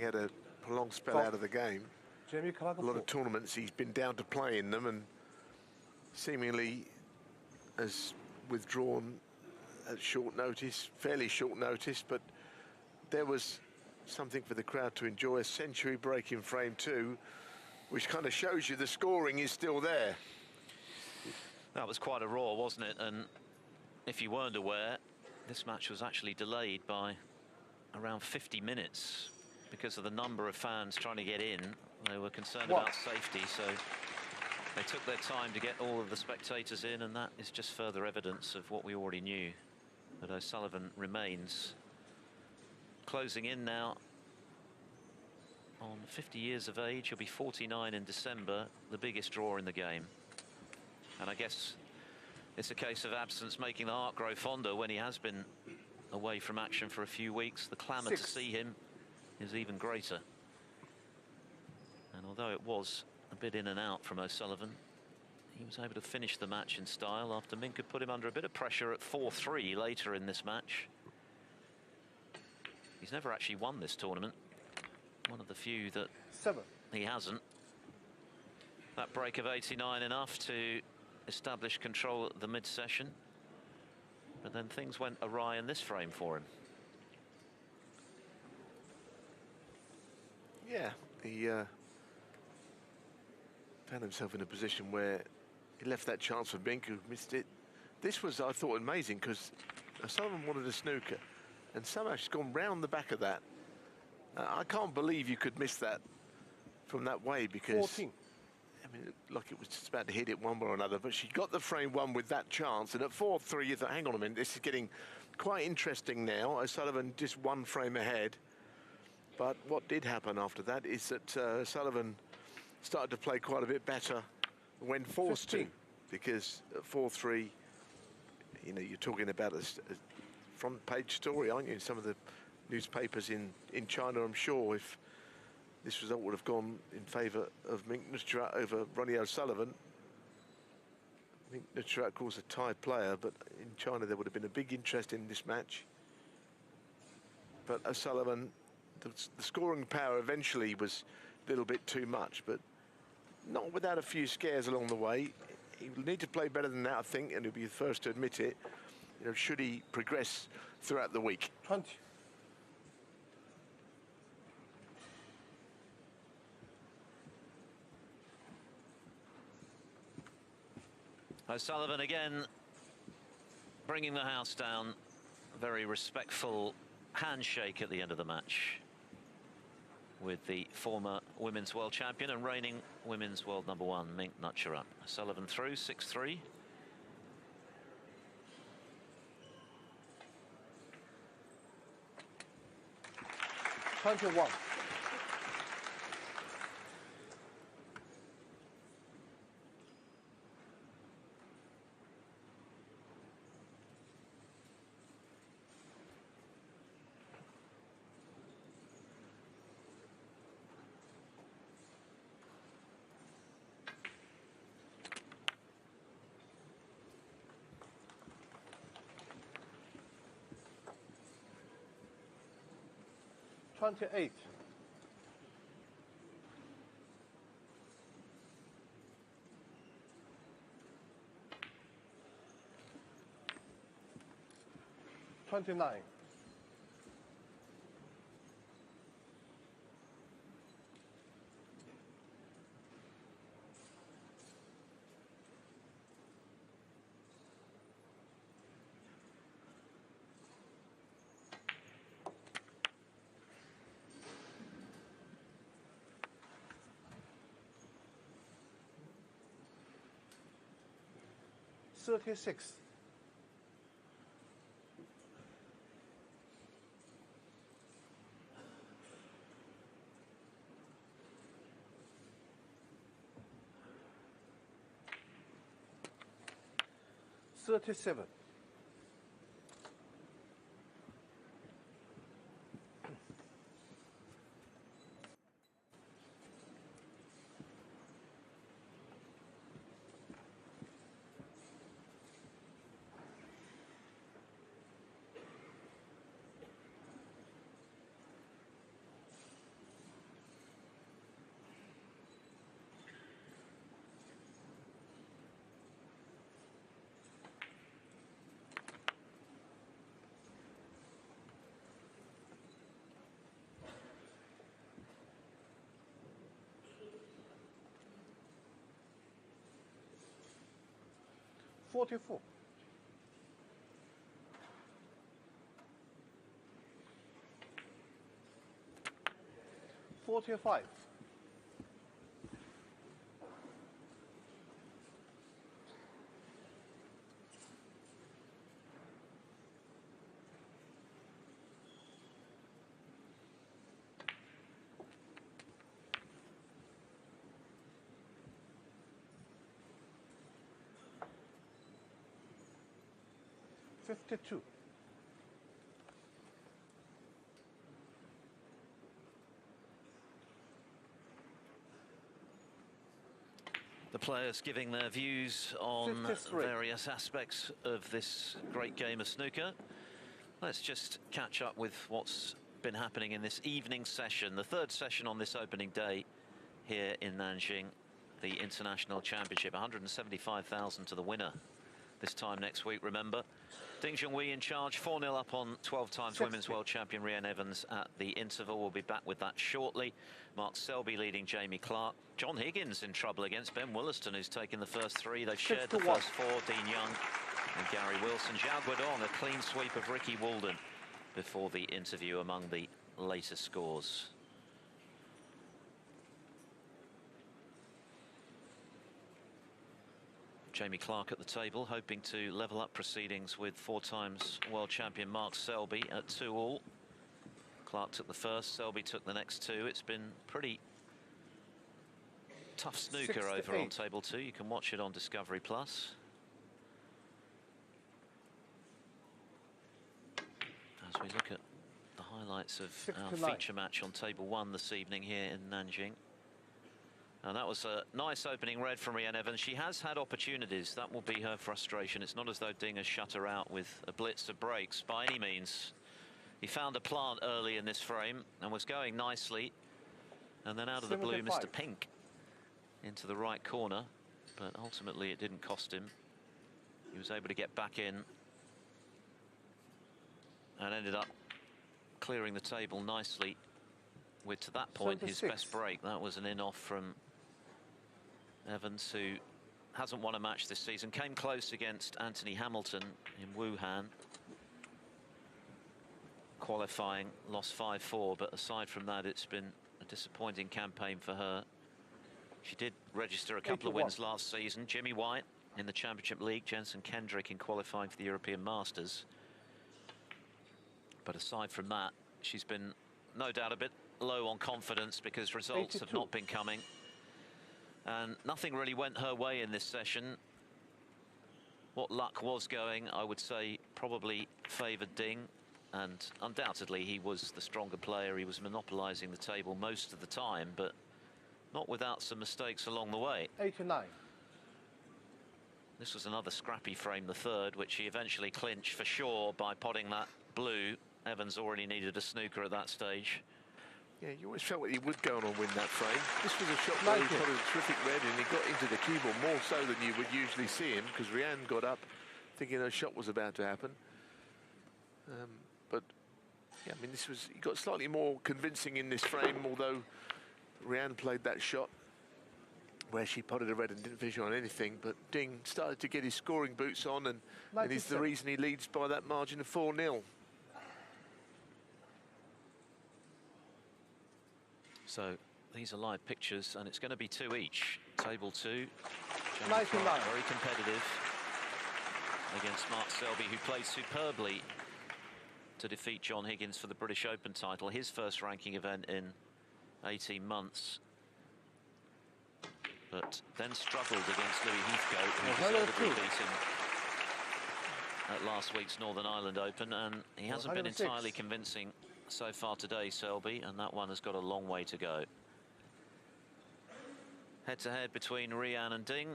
had a prolonged spell out of the game. A lot of tournaments he's been down to play in them, and seemingly has withdrawn at short notice, fairly short notice, but there was something for the crowd to enjoy. A century break in frame 2, which kind of shows you the scoring is still there. That was quite a roar, wasn't it? And if you weren't aware, this match was actually delayed by around 50 minutes because of the number of fans trying to get in. They were concerned about safety, so they took their time to get all of the spectators in, and that is just further evidence of what we already knew, that O'Sullivan remains closing in now on 50 years of age. He'll be 49 in December, the biggest draw in the game. And I guess it's a case of absence making the heart grow fonder. When he has been away from action for a few weeks, the clamour to see him is even greater. And although it was a bit in and out from O'Sullivan, he was able to finish the match in style after Mink had put him under a bit of pressure at 4-3 later in this match. He's never actually won this tournament. One of the few that he hasn't. That break of 89 enough to establish control at the mid-session. But then things went awry in this frame for him. Yeah, he found himself in a position where he left that chance for Mink, who missed it. This was, I thought, amazing, because someone wanted a snooker, and somehow she's gone round the back of that. I can't believe you could miss that from that way, because 14. I mean, it looked like it was just about to hit it one way or another, but she got the frame 1 with that chance, and at 4-3 you thought, hang on a minute, this is getting quite interesting now. O'Sullivan just 1 frame ahead. But what did happen after that is that O'Sullivan started to play quite a bit better when forced to, because at 4-3, you know, you're talking about a front page story, aren't you, in some of the newspapers in China, I'm sure, if this result would have gone in favour of Mink Nutrat over Ronnie O'Sullivan. Mink Nutrat, of course, a Thai player, but in China there would have been a big interest in this match. But O'Sullivan, the scoring power eventually was a little bit too much, but not without a few scares along the way. He will need to play better than that, I think, and he'll be the first to admit it, you know, should he progress throughout the week. 20. O'Sullivan again bringing the house down. Very respectful handshake at the end of the match with the former women's world champion and reigning women's world #1, Mink Nutrat. O'Sullivan through 6-3. One. 28. 29. 36. 37. 38. 44. 45. 52. The players giving their views on 53. various aspects of this great game of snooker. Let's just catch up with what's been happening in this evening session, the third session on this opening day here in Nanjing, the International Championship. 175,000 to the winner this time next week, remember. Ding Junhui in charge, 4-0 up on 12 times 60. women's world champion Reanne Evans at the interval. We'll be back with that shortly. Mark Selby leading Jamie Clark. John Higgins in trouble against Ben Williston, who's taken the first three. They've shared the 51. first four, Dean Young and Gary Wilson. Zhao Guodong, a clean sweep of Ricky Walden before the interview among the later scores. Jamie Clark at the table, hoping to level up proceedings with 4 times world champion Mark Selby at 2-all. Clark took the first, Selby took the next 2. It's been pretty tough snooker over on table 2. You can watch it on Discovery Plus. As we look at the highlights of 69. our feature match on table 1 this evening here in Nanjing. And that was a nice opening red from Reanne Evans. She has had opportunities. That will be her frustration. It's not as though Ding has shut her out with a blitz of breaks by any means. He found a plant early in this frame and was going nicely. And then out of the blue, 75. Mr. Pink into the right corner. But ultimately, it didn't cost him. He was able to get back in and ended up clearing the table nicely with, to that point, 76. his best break. That was an in-off from Evans, who hasn't won a match this season. Came close against Anthony Hamilton in Wuhan. Qualifying, lost 5-4, but aside from that, it's been a disappointing campaign for her. She did register a couple 81. of wins last season. Jimmy White in the Championship League, Jensen Kendrick in qualifying for the European Masters. But aside from that, she's been no doubt a bit low on confidence because results 82. have not been coming. And nothing really went her way in this session. What luck was going, I would say, probably favoured Ding. And undoubtedly, he was the stronger player. He was monopolising the table most of the time, but not without some mistakes along the way. 89. This was another scrappy frame, the third, which he eventually clinched for sure by potting that blue. Evans already needed a snooker at that stage. Yeah, you always felt he would go on and win that frame. This was a shot where he potted a terrific red and he got into the cue ball more so than you would usually see him, because Reanne got up thinking a shot was about to happen. But yeah, I mean, he got slightly more convincing in this frame, although Reanne played that shot where she potted a red and didn't finish on anything. But Ding started to get his scoring boots on, and it's the reason he leads by that margin of 4-0. So these are live pictures, and it's going to be 2 each. Table 2, Jamie 99. Clark, very competitive against Mark Selby, who played superbly to defeat John Higgins for the British Open title, his first ranking event in 18 months. But then struggled against Louis Heathcote, who deservedly beat him at last week's Northern Ireland Open, and he hasn't been entirely convincing so far today, Selby, and that one has got a long way to go. Head-to-head between Reanne and Ding,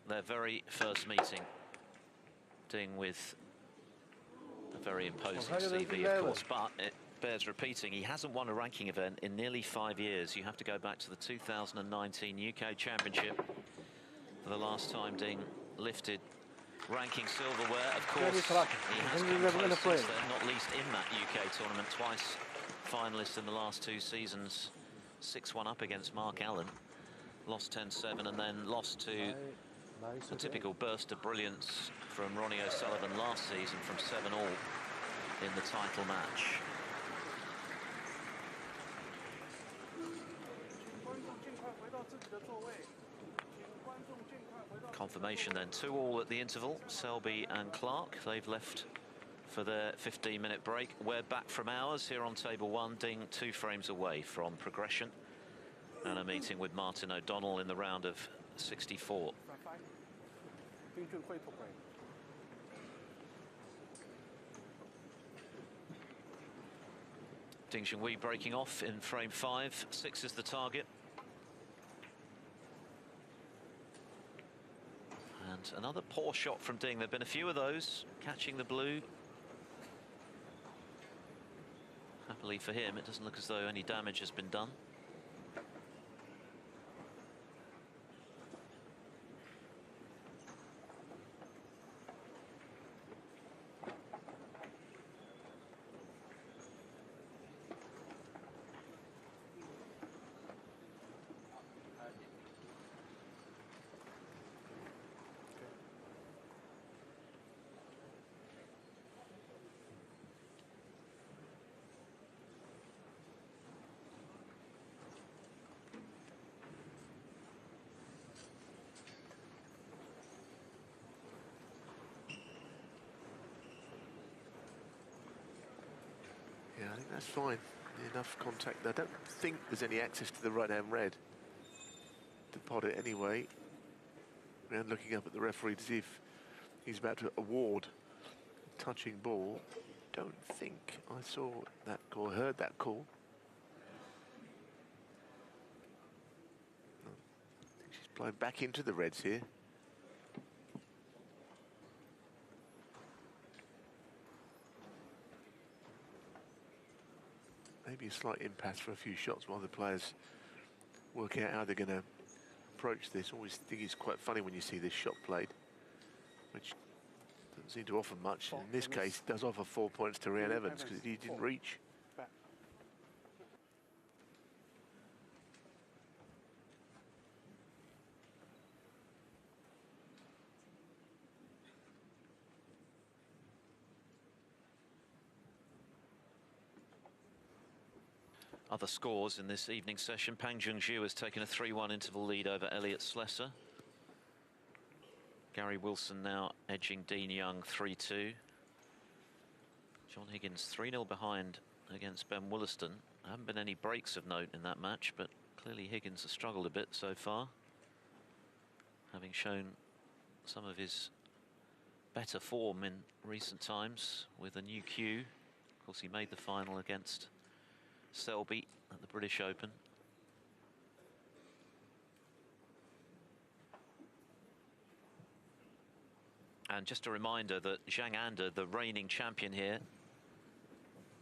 their very first meeting. Ding with a very imposing CV, of course, but it bears repeating, he hasn't won a ranking event in nearly 5 years. You have to go back to the 2019 UK Championship for the last time Ding lifted ranking silverware. Of course, he has come close since then, not least in that UK tournament, twice finalist in the last 2 seasons. 6-1 up against Mark Allen, lost 10-7, and then lost to a typical burst of brilliance from Ronnie O'Sullivan last season from 7-all in the title match. Confirmation then, 2-all at the interval. Selby and Clark, they've left for their 15-minute break. We're back from ours here on table 1, Ding 2 frames away from progression, and a meeting with Martin O'Donnell in the round of 64. Ding Junhui breaking off in frame 5. 6 is the target. And another poor shot from Ding. There have been a few of those, catching the blue. Happily for him, it doesn't look as though any damage has been done. Yeah, I think that's fine. Enough contact. I don't think there's any access to the right-hand red to pot it anyway. And looking up at the referee to see if he's about to award a touching ball. Don't think I saw that call, heard that call. No, I think she's playing back into the reds here. Maybe a slight impasse for a few shots while the players work out how they're going to approach this. Always think it's quite funny when you see this shot played, which doesn't seem to offer much. In this case, it does offer 4 points to Reanne Evans because he didn't reach. Other scores in this evening session. Pang Junhui has taken a 3-1 interval lead over Elliot Slessor. Gary Wilson now edging Dean Young 3-2. John Higgins 3-0 behind against Ben Wollaston. There haven't been any breaks of note in that match, but clearly Higgins has struggled a bit so far, having shown some of his better form in recent times with a new cue. Of course, he made the final against Selby at the British Open. And just a reminder that Zhang Anda, the reigning champion here,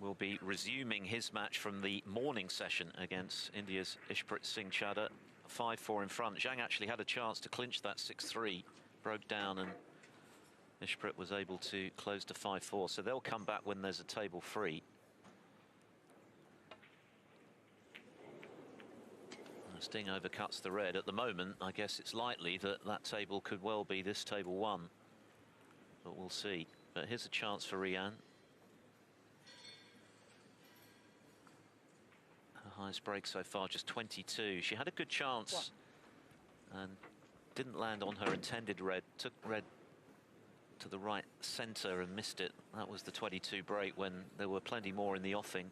will be resuming his match from the morning session against India's Ishpreet Singh Chadha. 5-4 in front. Zhang actually had a chance to clinch that 6-3, broke down, and Ishpreet was able to close to 5-4. So they'll come back when there's a table free. Sting overcuts the red. At the moment, I guess it's likely that that table could well be this table 1. But we'll see. But here's a chance for Reanne. Her highest break so far, just 22. She had a good chance and didn't land on her intended red. Took red to the right centre and missed it. That was the 22 break when there were plenty more in the offing.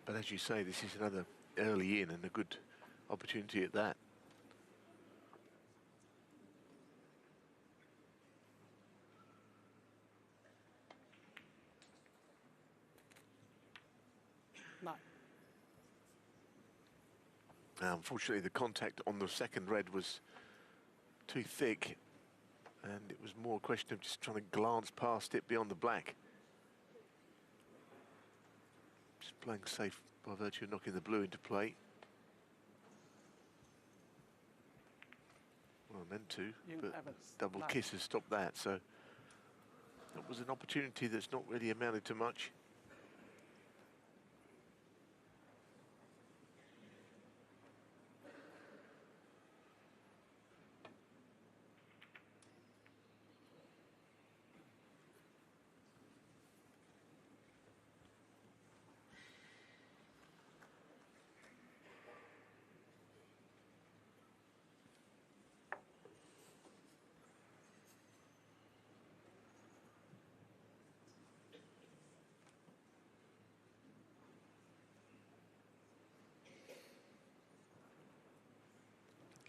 But as you say, this is another early in and a good opportunity at that. Now, unfortunately, the contact on the second red was too thick, and it was more a question of just trying to glance past it beyond the black. Just playing safe by virtue of knocking the blue into play. Well, I meant to, but double kiss has stopped that, so That was an opportunity that's not really amounted to much.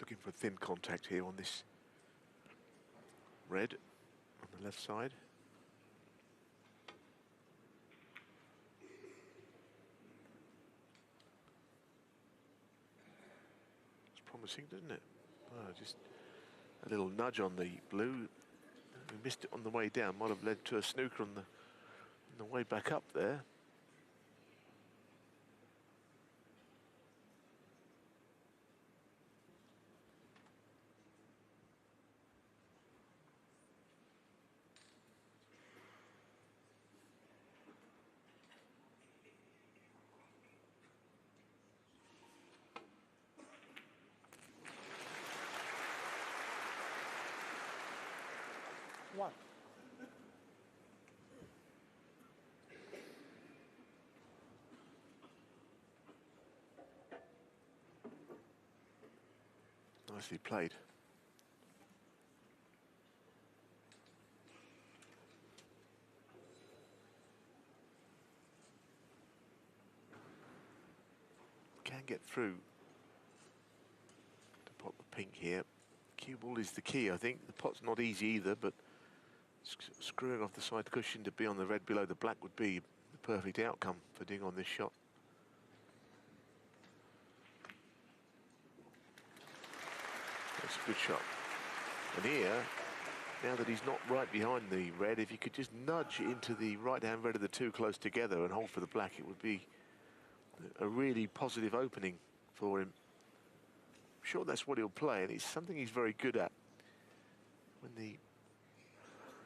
Looking for thin contact here on this red on the left side. It's promising, doesn't it? Oh, just a little nudge on the blue. We missed it on the way down. Might have led to a snooker on the way back up there. One. Nicely played. Can get through to pot the pink here. Cue ball is the key, I think. The pot's not easy either, but screwing off the side cushion to be on the red below the black would be the perfect outcome for doing on this shot. That's a good shot. And here, now that he's not right behind the red, if he could just nudge into the right-hand red of the two close together and hold for the black, it would be a really positive opening for him. I'm sure that's what he'll play, and it's something he's very good at. When the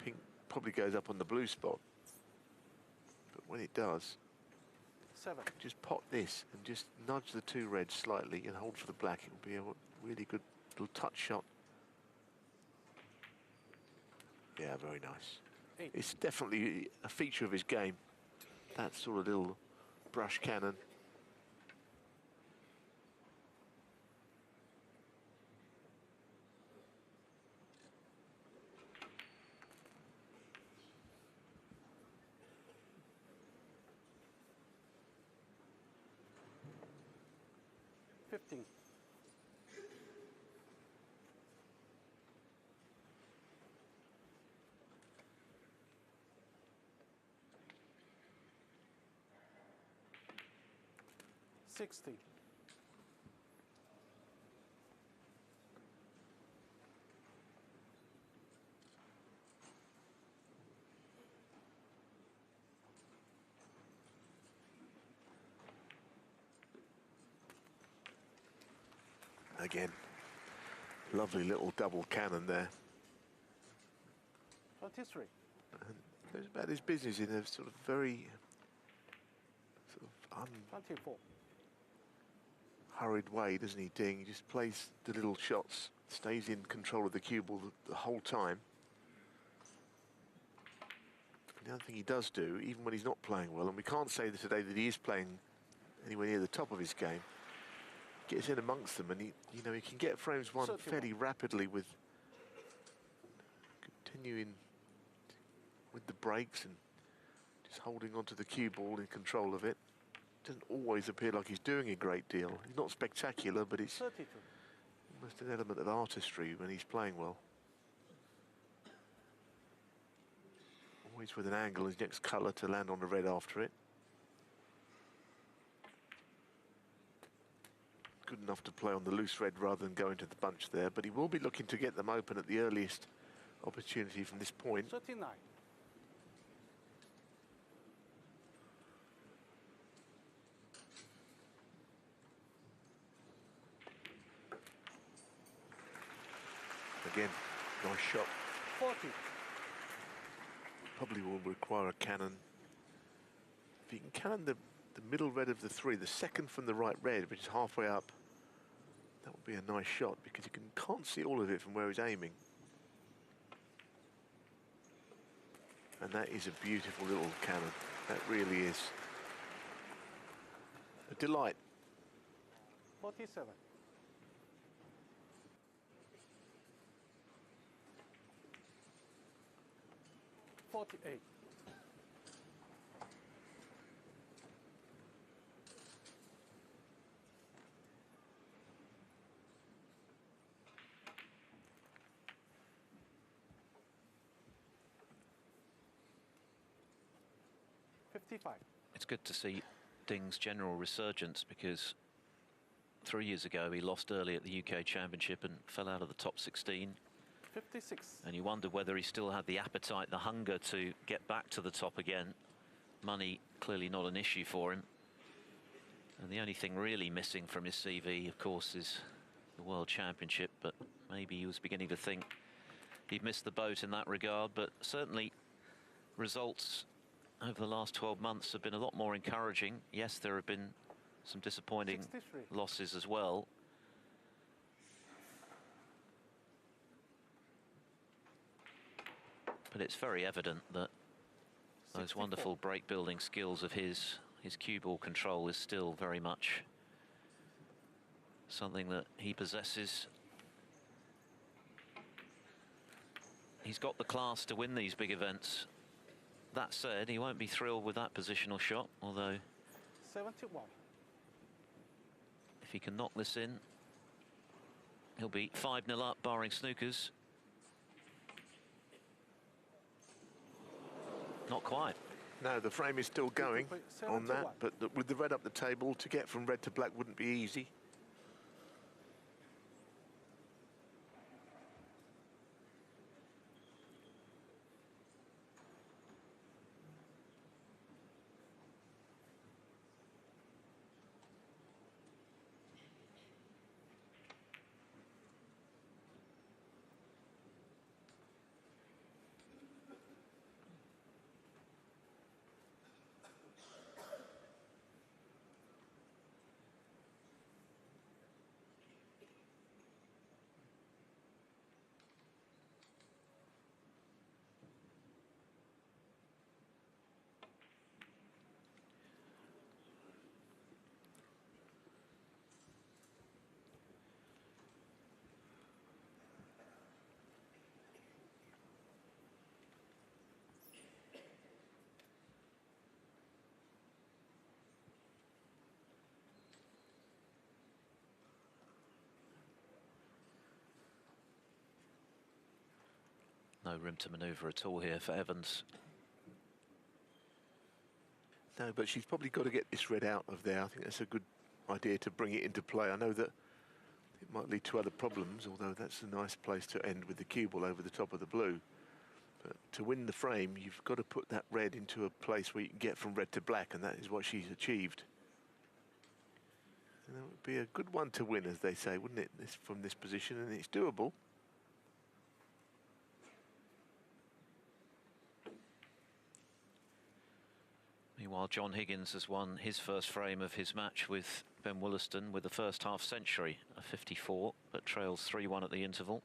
pink probably goes up on the blue spot, but when it does, Seven. just pot this and just nudge the two reds slightly and hold for the black. It will be a really good little touch shot. Yeah, very nice. Eight. It's definitely a feature of his game, that sort of little brush cannon. Fifteen. Sixteen. Again, lovely little double cannon there. 23. And goes about his business in a sort of very sort of 24. unhurried way, doesn't he, Ding? He just plays the little shots, stays in control of the cue ball the whole time. And the other thing he does do, even when he's not playing well, and we can't say that today that he is playing anywhere near the top of his game, gets in amongst them, and he can get frames won fairly rapidly with continuing with the breaks and just holding onto the cue ball in control of it. Doesn't always appear like he's doing a great deal. He's not spectacular, but it's 32. almost an element of artistry when he's playing well. Always with an angle, his next colour to land on the red after it. Good enough to play on the loose red rather than go into the bunch there, but he will be looking to get them open at the earliest opportunity from this point. 39. Again, nice shot. 40. probably will require a cannon. If you can cannon the middle red of the three, the second from the right red, which is halfway up, that would be a nice shot because you can't see all of it from where he's aiming. And that is a beautiful little cannon. That really is a delight. 47. 48. It's good to see Ding's general resurgence, because 3 years ago he lost early at the UK Championship and fell out of the top 16. 56. And you wondered whether he still had the appetite, the hunger to get back to the top again. Money clearly not an issue for him. And the only thing really missing from his CV, of course, is the World Championship. But maybe he was beginning to think he'd missed the boat in that regard. But certainly results over the last 12 months have been a lot more encouraging. Yes, there have been some disappointing 63. losses as well. But it's very evident that those 64. wonderful break building skills of his cue ball control is still very much something that he possesses. He's got the class to win these big events. That said, he won't be thrilled with that positional shot, although 71. if he can knock this in, he'll be 5-0 up, barring snookers. Not quite. No, the frame is still going on that, 71. but with the red up the table, to get from red to black wouldn't be easy. No room to manoeuvre at all here for Evans. No, but she's probably got to get this red out of there. I think that's a good idea to bring it into play. I know that it might lead to other problems, although that's a nice place to end with the cue ball over the top of the blue. But to win the frame, you've got to put that red into a place where you can get from red to black, and that is what she's achieved. And that would be a good one to win, as they say, wouldn't it, from this position, and it's doable. Meanwhile, John Higgins has won his first frame of his match with Ben Wollaston with the first half century, a 54, but trails 3-1 at the interval.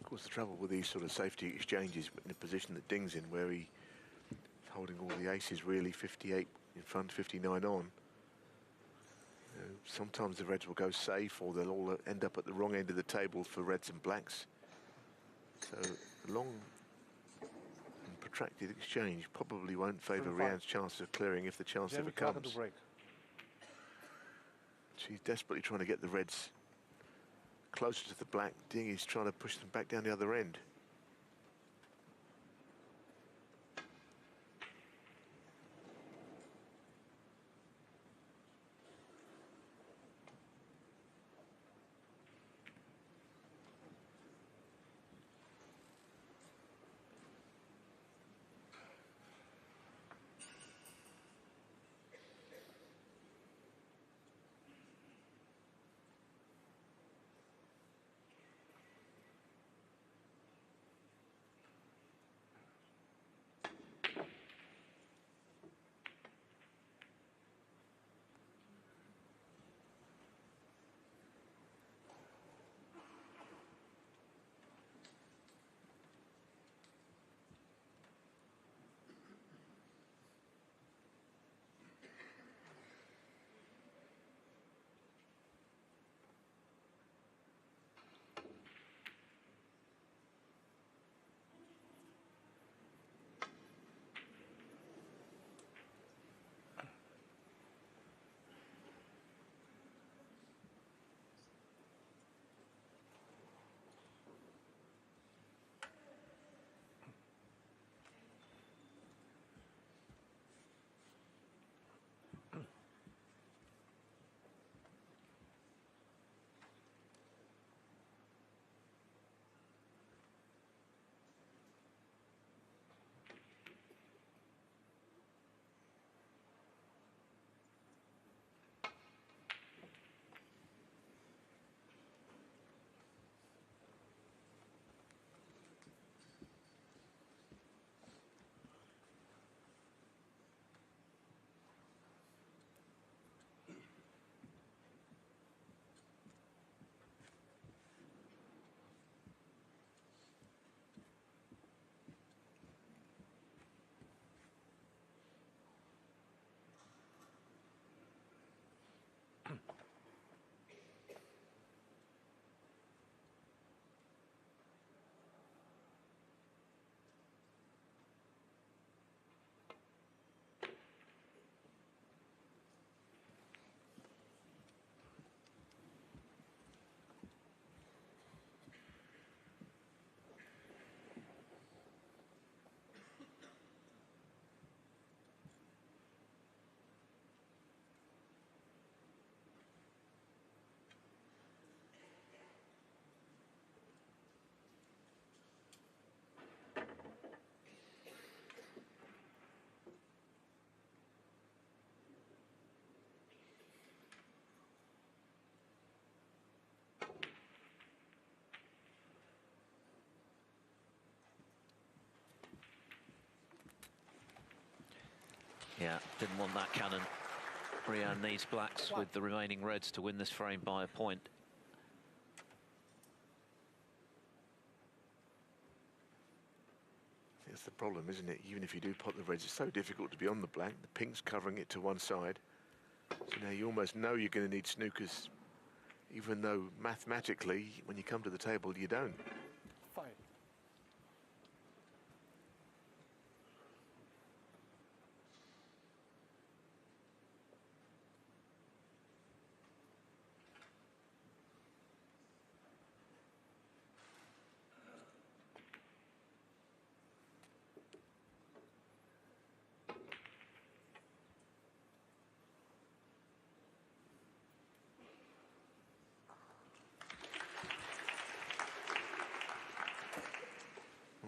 Of course, the trouble with these sort of safety exchanges in the position that Ding's in, where he's holding all the aces really, 58 in front, 59 on. Sometimes the reds will go safe, or they'll all end up at the wrong end of the table for reds and blacks. So long and protracted exchange probably won't favour 3-5. Reanne's chance of clearing if the chance Jamie ever Clark comes. to break. She's desperately trying to get the reds closer to the black. Ding is trying to push them back down the other end. Yeah, didn't want that cannon. Reanne needs blacks with the remaining reds to win this frame by a point. That's the problem, isn't it? Even if you do pot the reds, it's so difficult to be on the black. The pink's covering it to one side. So now you almost know you're going to need snookers, even though mathematically, when you come to the table, you don't. 5.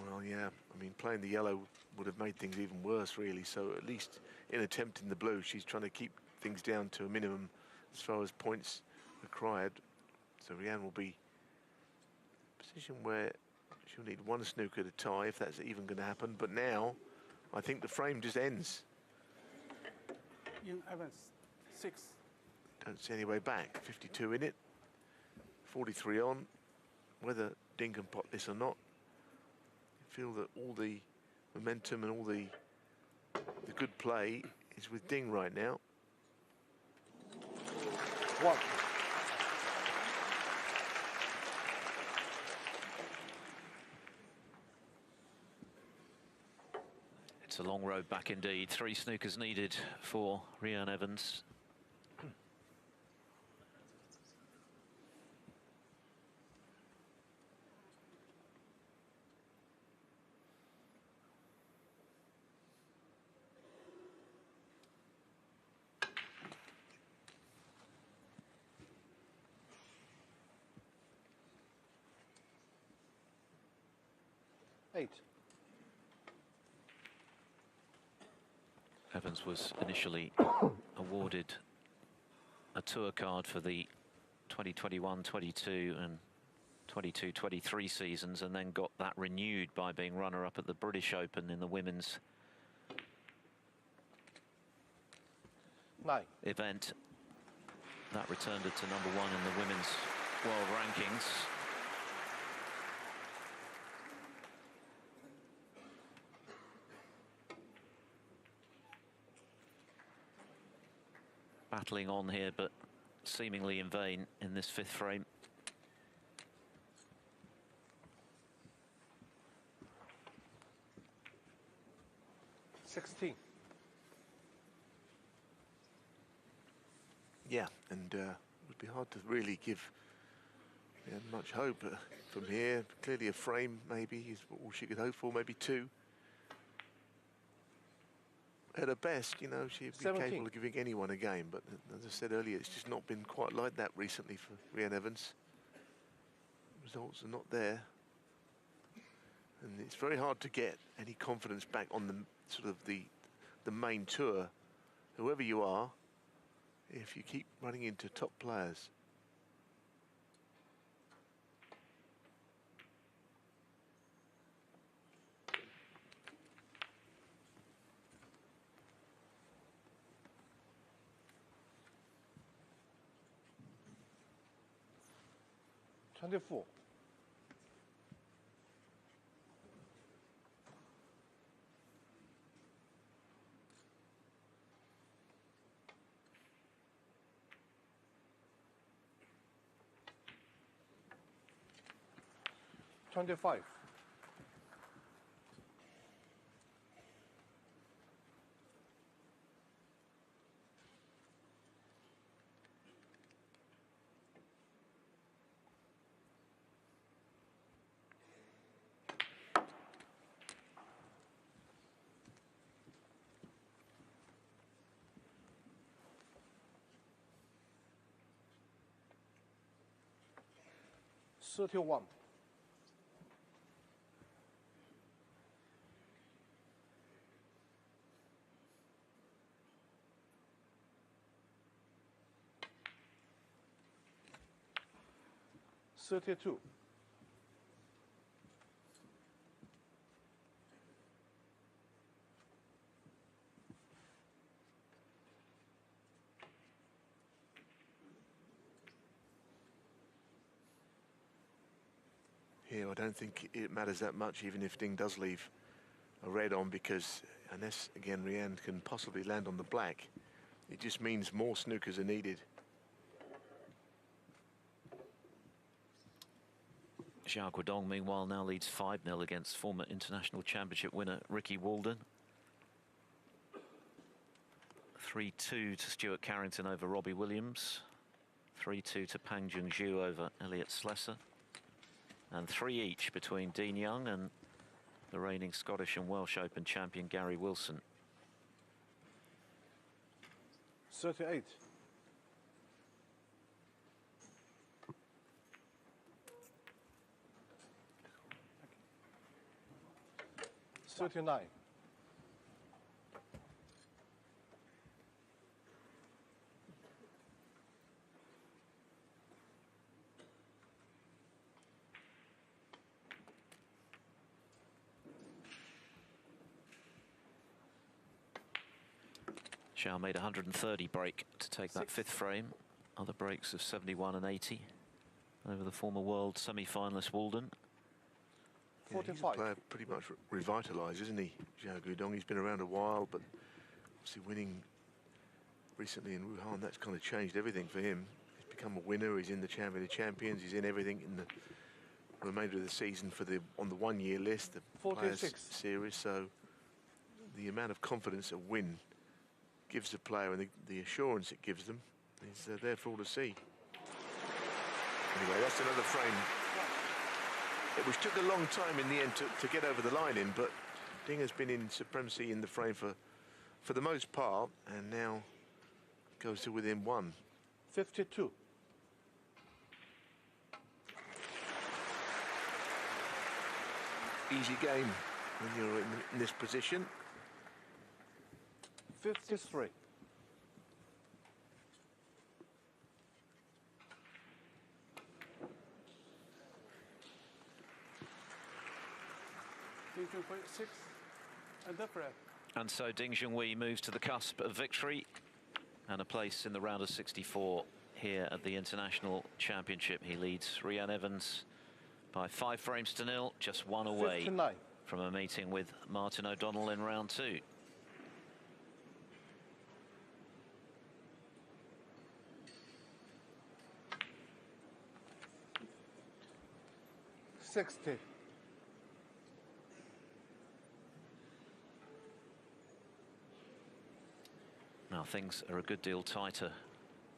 Well, yeah, I mean, playing the yellow would have made things even worse, really. So at least in attempting the blue, she's trying to keep things down to a minimum as far as points required. So Reanne will be in a position where she'll need one snooker to tie, if that's even going to happen. But now, I think the frame just ends. In Evans, 6. Don't see any way back. 52 in it, 43 on. Whether Ding can pot this or not, I feel that all the momentum and all the good play is with Ding right now. 1. It's a long road back indeed. 3 snookers needed for Reanne Evans. Evans was initially awarded a tour card for the 2021-22 and 22-23 seasons, and then got that renewed by being runner-up at the British Open in the women's event. That returned her to #1 in the women's world rankings. Battling on here, but seemingly in vain in this 5th frame. Yeah, and it would be hard to really give much hope from here. Clearly a frame maybe is all she could hope for, maybe 2. At her best, you know, she'd be capable of giving anyone a game, but as I said earlier, it's just not been quite like that recently for Reanne Evans. Results are not there, and it's very hard to get any confidence back on the sort of the main tour, whoever you are, if you keep running into top players. #4. #5. #31. #32. Here, I don't think it matters that much, even if Ding does leave a red on, because unless, again, Reanne can possibly land on the black, it just means more snookers are needed. Xiao Guodong, meanwhile, now leads 5-0 against former international championship winner Ricky Walden. 3-2 to Stuart Carrington over Robbie Williams. 3-2 to Pang Junhui over Elliot Slessor. And 3 each between Dean Young and the reigning Scottish and Welsh Open champion Gary Wilson. 38. #39. Xiao made 130 break to take that 5th frame. Other breaks of 71 and 80 over the former world semi-finalist Walden. Yeah, he's a player pretty much revitalised, isn't he, Xiao Guodong? He's been around a while, but obviously winning recently in Wuhan, that's kind of changed everything for him. He's become a winner. He's in the Champion of Champions. He's in everything in the remainder of the season for the on the 1-year list, the Players Series. So the amount of confidence a win gives the player and the assurance it gives them is there for all to see. Anyway, that's another frame. Which took a long time in the end to get over the line in, but Ding has been in supremacy in the frame for the most part, and now goes to within 1. 52. Easy game when you're in this position. 53. Ding Junhui 6 and the frame. And so Ding Junhui moves to the cusp of victory and a place in the round of 64 here at the International Championship. He leads Reanne Evans by 5 frames to 0, just 1 away 59. from a meeting with Martin O'Donnell in round 2. $60. Now things are a good deal tighter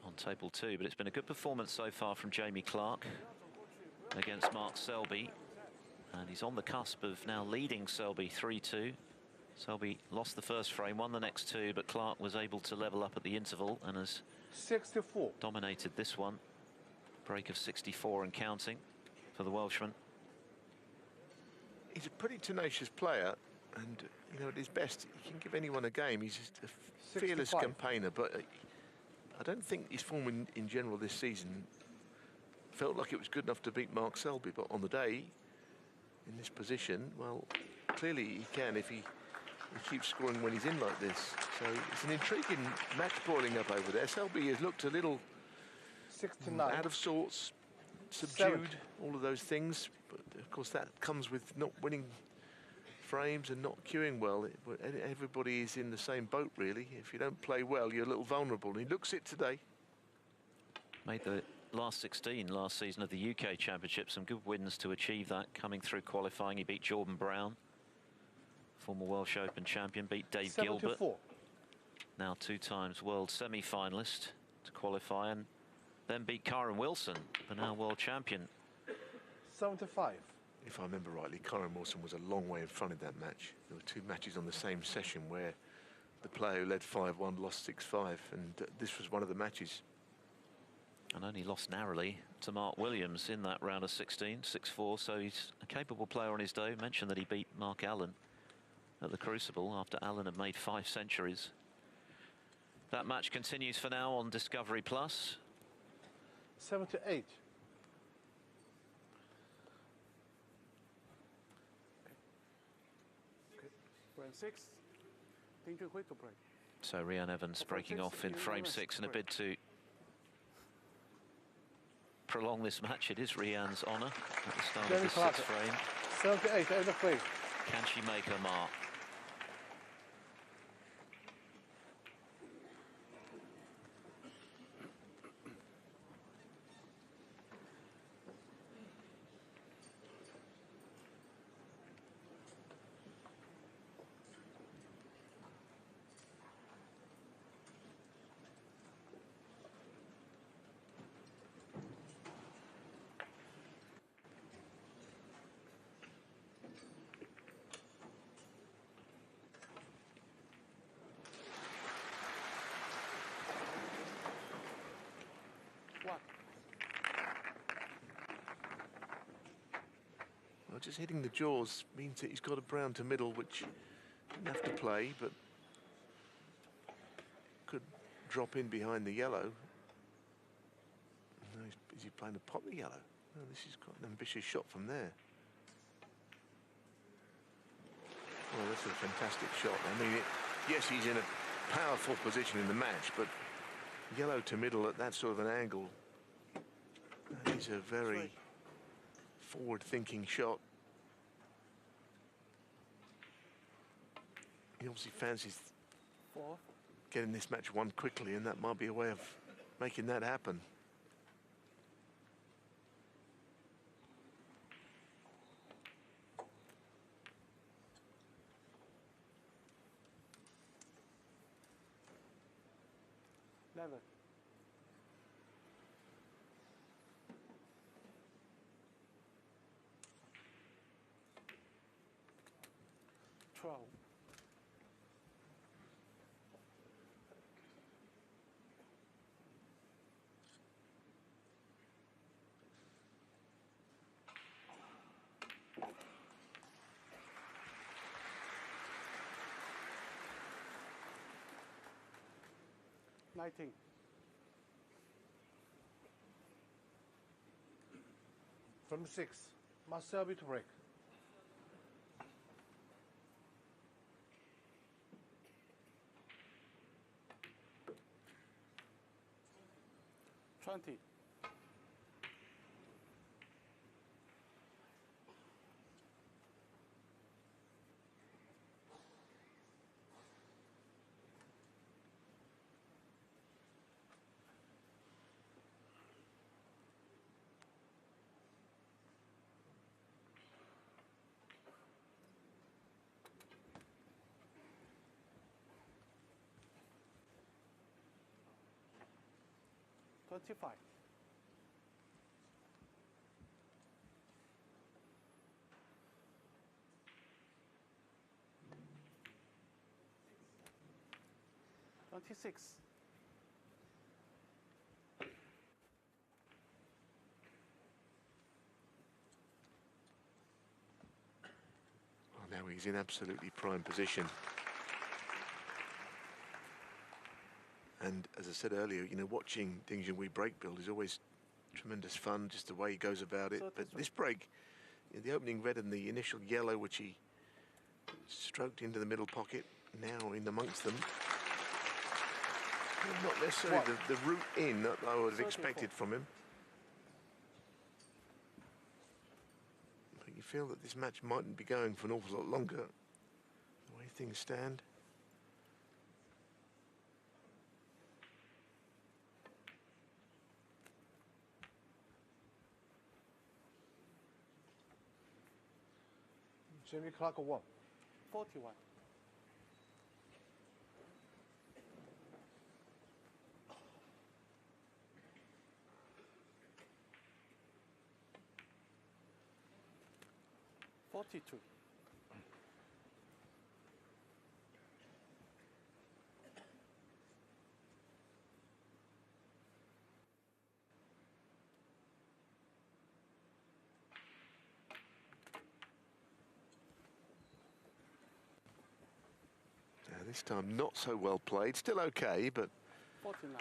on table 2, but it's been a good performance so far from Jamie Clark against Mark Selby, and he's on the cusp of now leading Selby 3-2. Selby lost the first frame, won the next 2, but Clark was able to level up at the interval and has 64. dominated this one. Break of 64 and counting for the Welshman. He's a pretty tenacious player, and you know, at his best, he can give anyone a game. He's just a fearless 65. campaigner, but I don't think his form in general this season felt like it was good enough to beat Mark Selby. But on the day, in this position, well, clearly he can if he keeps scoring when he's in like this. So it's an intriguing match boiling up over there. Selby has looked a little 69. out of sorts, subdued, 70. all of those things. But of course that comes with not winning frames and not queuing well. Everybody is in the same boat, really. If you don't play well, you're a little vulnerable. And he looks it today. Made the last 16 last season of the UK Championship. Some good wins to achieve that. Coming through qualifying, he beat Jordan Brown, former Welsh Open champion, beat Dave 74. Gilbert, now 2 times world semi-finalist to qualify, and then beat Kyron Wilson, the now world champion. 75. If I remember rightly, Kyron Wilson was a long way in front of that match. There were 2 matches on the same session where the player who led 5-1 lost 6-5, and this was one of the matches. And only lost narrowly to Mark Williams in that round of 16, 6-4, so he's a capable player on his day. Mentioned that he beat Mark Allen at the Crucible after Allen had made 5 centuries. That match continues for now on Discovery Plus. 78. Frame 6. Ding Junhui to break. So Reanne Evans breaking off in frame 6 in a bid to prolong this match. It is Reanne's honour at the start of Jamie this Clark. 6th frame. 78. End of frame. Can she make her mark? Well, just hitting the jaws means that he's got a brown to middle, which didn't have to play, but could drop in behind the yellow. No, is he playing to pop the yellow? No, this is quite an ambitious shot from there. Well, that's a fantastic shot. I mean, yes, he's in a powerful position in the match, but yellow to middle at that sort of an angle, that is a very forward-thinking shot. He obviously fancies 4. getting this match won quickly, and that might be a way of making that happen. 11. 12. 19. From 6. Must serve it to break. 20. 25. 26. Well, now he's in absolutely prime position. And as I said earlier, you know, watching Ding Junhui break build is always tremendous fun, just the way he goes about it. So But this break, the opening red and the initial yellow, which he stroked into the middle pocket, now in amongst them. Not necessarily the route in that I would have expected from him. But you feel that this match mightn't be going for an awful lot longer, the way things stand. Jimmy Clark 1. 41. 42. This time not so well played, still okay, but 49.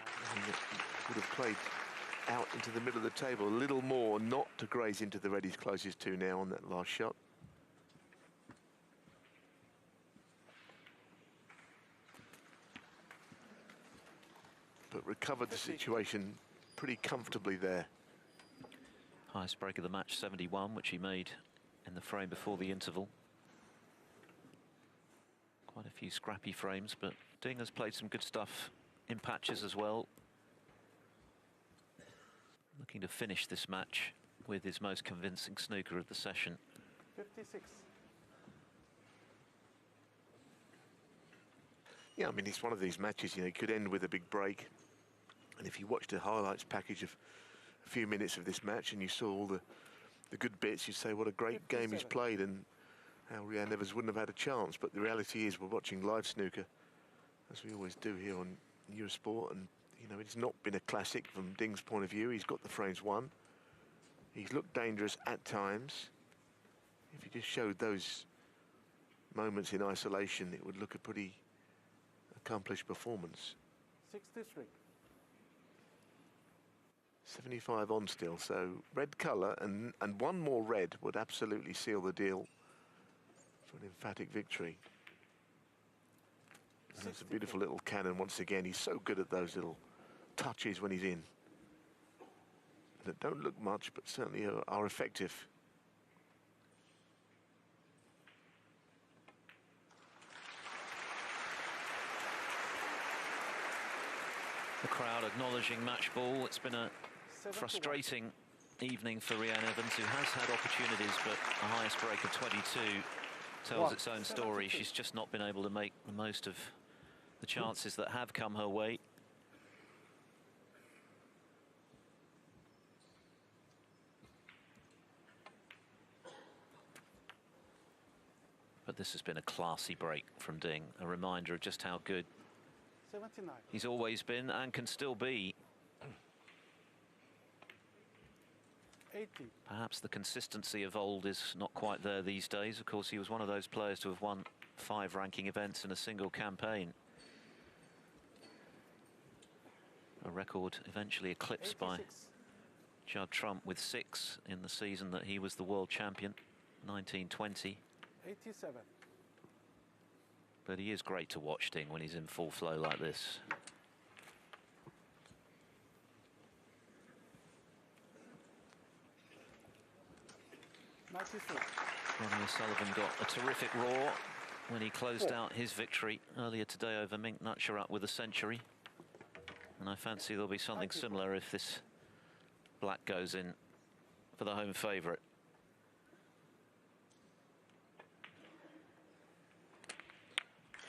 would have played out into the middle of the table a little more, not to graze into the red he's closest to now on that last shot. But recovered the situation pretty comfortably there. Highest break of the match, 71, which he made in the frame before the interval. Quite a few scrappy frames, but Ding has played some good stuff in patches as well. Looking to finish this match with his most convincing snooker of the session. 56. Yeah, I mean, it's one of these matches, you know, it could end with a big break. And if you watched the highlights package of a few minutes of this match and you saw all the good bits, you'd say what a great game he's played and how Reanne Evans wouldn't have had a chance. But the reality is we're watching live snooker, as we always do here on Eurosport, and you know, it's not been a classic from Ding's point of view. He's got the frames won. He's looked dangerous at times. If you just showed those moments in isolation, it would look a pretty accomplished performance. 63. 75 on still, so red colour and one more red would absolutely seal the deal for an emphatic victory. And that's a beautiful little cannon once again. He's so good at those little touches when he's in. That don't look much, but certainly are effective. The crowd acknowledging match ball. It's been a frustrating evening for Reanne Evans, who has had opportunities, but a highest break of 22 tells its own story. She's just not been able to make the most of the chances that have come her way. But this has been a classy break from Ding, a reminder of just how good 79. he's always been and can still be. 80. Perhaps the consistency of old is not quite there these days. Of course, he was one of those players to have won 5 ranking events in a single campaign. A record eventually eclipsed 86. by Judd Trump with 6 in the season that he was the world champion, 1920. 87. But he is great to watch, Ding, when he's in full flow like this. Ronnie O'Sullivan got a terrific roar when he closed out his victory earlier today over Mink Nutcherup with a century. And I fancy there'll be something similar if this black goes in for the home favourite.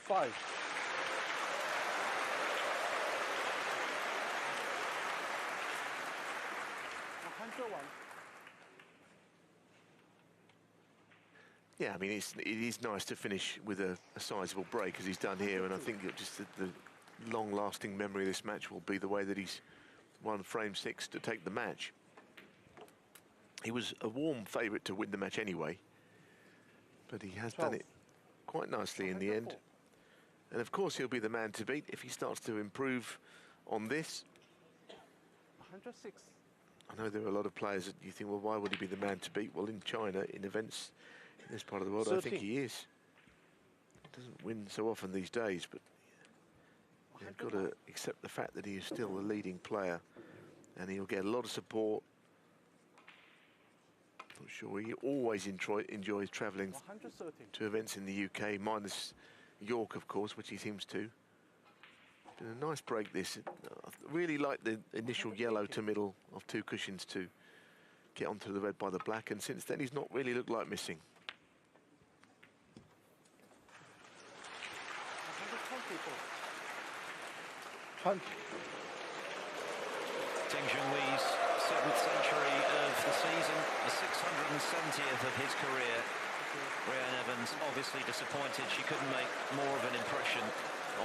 Five. Yeah, I mean, it is nice to finish with a sizable break, as he's done here, and I think that just the long-lasting memory of this match will be the way that he's won frame 6 to take the match. He was a warm favourite to win the match anyway, but he has done it quite nicely in the end. And of course, he'll be the man to beat if he starts to improve on this. 106. I know there are a lot of players that you think, well, why would he be the man to beat? Well, in China, in events in this part of the world, 13. I think he is. He doesn't win so often these days, but you've got to accept the fact that he is still the leading player, and he'll get a lot of support. Not sure he always enjoys travelling to events in the UK, minus York, of course, which he seems to. Been a nice break, this. I really like the initial yellow to middle of 2 cushions to get onto the red by the black, and since then he's not really looked like missing. Ding Junhui's 7th century of the season, the 670th of his career. Reanne Evans obviously disappointed she couldn't make more of an impression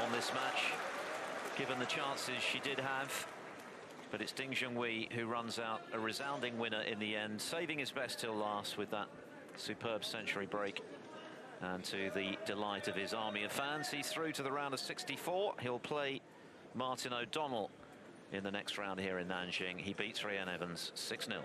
on this match, given the chances she did have. But it's Ding Junhui who runs out a resounding winner in the end, saving his best till last with that superb century break. And to the delight of his army of fans, he's through to the round of 64. He'll play Martin O'Donnell in the next round here in Nanjing. He beats Reanne Evans 6-0.